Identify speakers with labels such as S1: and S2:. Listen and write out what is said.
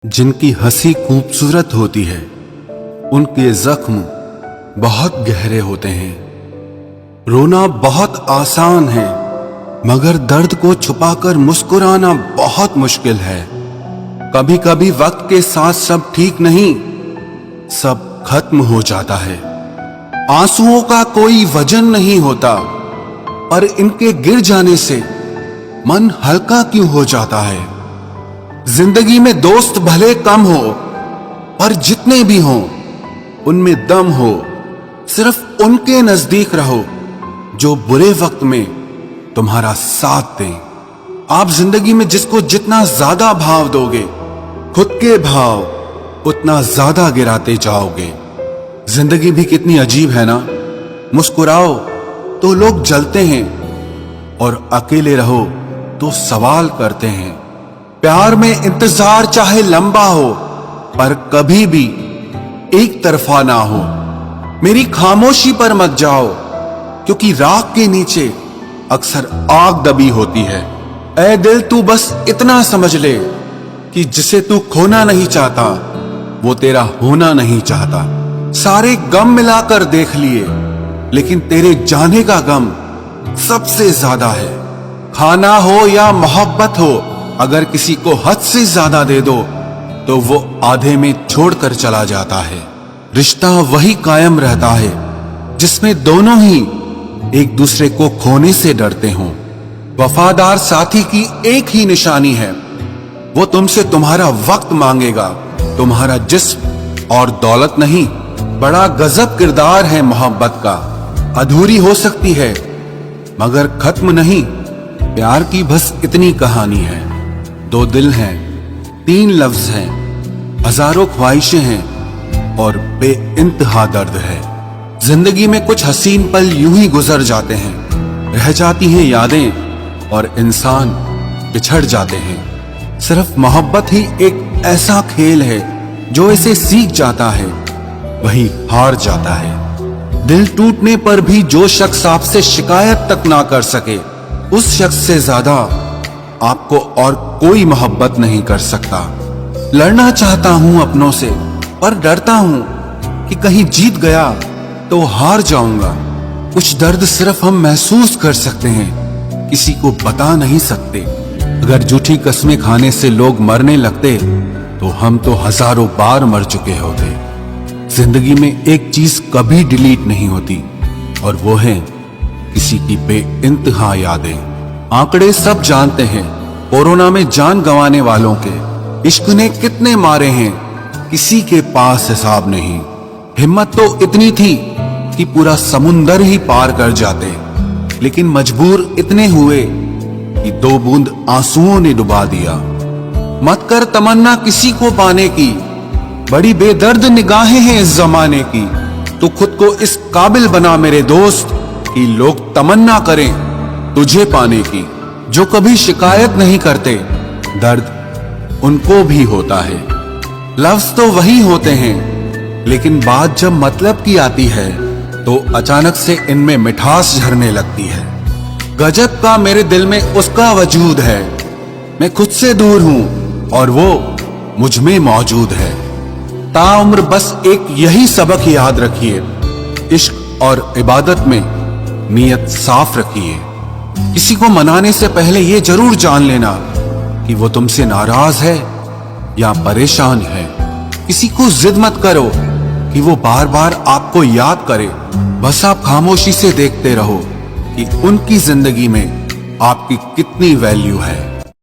S1: जिनकी हंसी खूबसूरत होती है, उनके जख्म बहुत गहरे होते हैं। रोना बहुत आसान है, मगर दर्द को छुपाकर मुस्कुराना बहुत मुश्किल है। कभी कभी वक्त के साथ सब ठीक नहीं, सब खत्म हो जाता है। आंसुओं का कोई वजन नहीं होता, पर इनके गिर जाने से मन हल्का क्यों हो जाता है। जिंदगी में दोस्त भले कम हो, पर जितने भी हों उनमें दम हो। सिर्फ उनके नजदीक रहो जो बुरे वक्त में तुम्हारा साथ दें। आप जिंदगी में जिसको जितना ज्यादा भाव दोगे, खुद के भाव उतना ज्यादा गिराते जाओगे। जिंदगी भी कितनी अजीब है ना। मुस्कुराओ तो लोग जलते हैं, और अकेले रहो तो सवाल करते हैं। प्यार में इंतजार चाहे लंबा हो, पर कभी भी एक तरफा ना हो। मेरी खामोशी पर मत जाओ, क्योंकि राख के नीचे अक्सर आग दबी होती है। ऐ दिल, तू बस इतना समझ ले कि जिसे तू खोना नहीं चाहता, वो तेरा होना नहीं चाहता। सारे गम मिलाकर देख लिए, लेकिन तेरे जाने का गम सबसे ज्यादा है। खाना हो या मोहब्बत हो, अगर किसी को हद से ज्यादा दे दो तो वो आधे में छोड़कर चला जाता है। रिश्ता वही कायम रहता है जिसमें दोनों ही एक दूसरे को खोने से डरते हों। वफादार साथी की एक ही निशानी है, वो तुमसे तुम्हारा वक्त मांगेगा, तुम्हारा जिस्म और दौलत नहीं। बड़ा गजब किरदार है मोहब्बत का। अधूरी हो सकती है मगर खत्म नहीं। प्यार की बस इतनी कहानी है। दो दिल हैं, तीन लफ्ज हैं, हजारों ख्वाहिशें हैं और बेइंतहा दर्द है। जिंदगी में कुछ हसीन पल यूं ही गुजर जाते हैं, रह जाती हैं यादें और इंसान बिछड़ जाते हैं। सिर्फ मोहब्बत ही एक ऐसा खेल है जो इसे सीख जाता है वही हार जाता है। दिल टूटने पर भी जो शख्स आपसे शिकायत तक ना कर सके, उस शख्स से ज्यादा आपको और कोई मोहब्बत नहीं कर सकता। लड़ना चाहता हूं अपनों से, पर डरता हूं कि कहीं जीत गया तो हार जाऊंगा। कुछ दर्द सिर्फ हम महसूस कर सकते हैं, किसी को बता नहीं सकते। अगर झूठी कस्में खाने से लोग मरने लगते तो हम तो हजारों बार मर चुके होते। जिंदगी में एक चीज कभी डिलीट नहीं होती, और वो है किसी की बेइंतहा यादें। आंकड़े सब जानते हैं, कोरोना में जान गंवाने वालों के इश्क ने कितने मारे हैं, किसी के पास हिसाब नहीं। हिम्मत तो इतनी थी कि पूरा समुंदर ही पार कर जाते, लेकिन मजबूर इतने हुए कि दो बूंद आंसुओं ने डुबा दिया। मत कर तमन्ना किसी को पाने की, बड़ी बेदर्द निगाहें हैं इस जमाने की। तो खुद को इस काबिल बना मेरे दोस्त कि लोग तमन्ना करें तुझे पाने की। जो कभी शिकायत नहीं करते, दर्द उनको भी होता है। लफ्ज तो वही होते हैं, लेकिन बात जब मतलब की आती है तो अचानक से इनमें मिठास झरने लगती है। गजब का मेरे दिल में उसका वजूद है। मैं खुद से दूर हूं और वो मुझ में मौजूद है। ताउम्र बस एक यही सबक याद रखिए, इश्क और इबादत में नीयत साफ रखिए। किसी को मनाने से पहले ये जरूर जान लेना कि वो तुमसे नाराज है या परेशान है। किसी को जिद मत करो कि वो बार बार आपको याद करे। बस आप खामोशी से देखते रहो कि उनकी जिंदगी में आपकी कितनी वैल्यू है।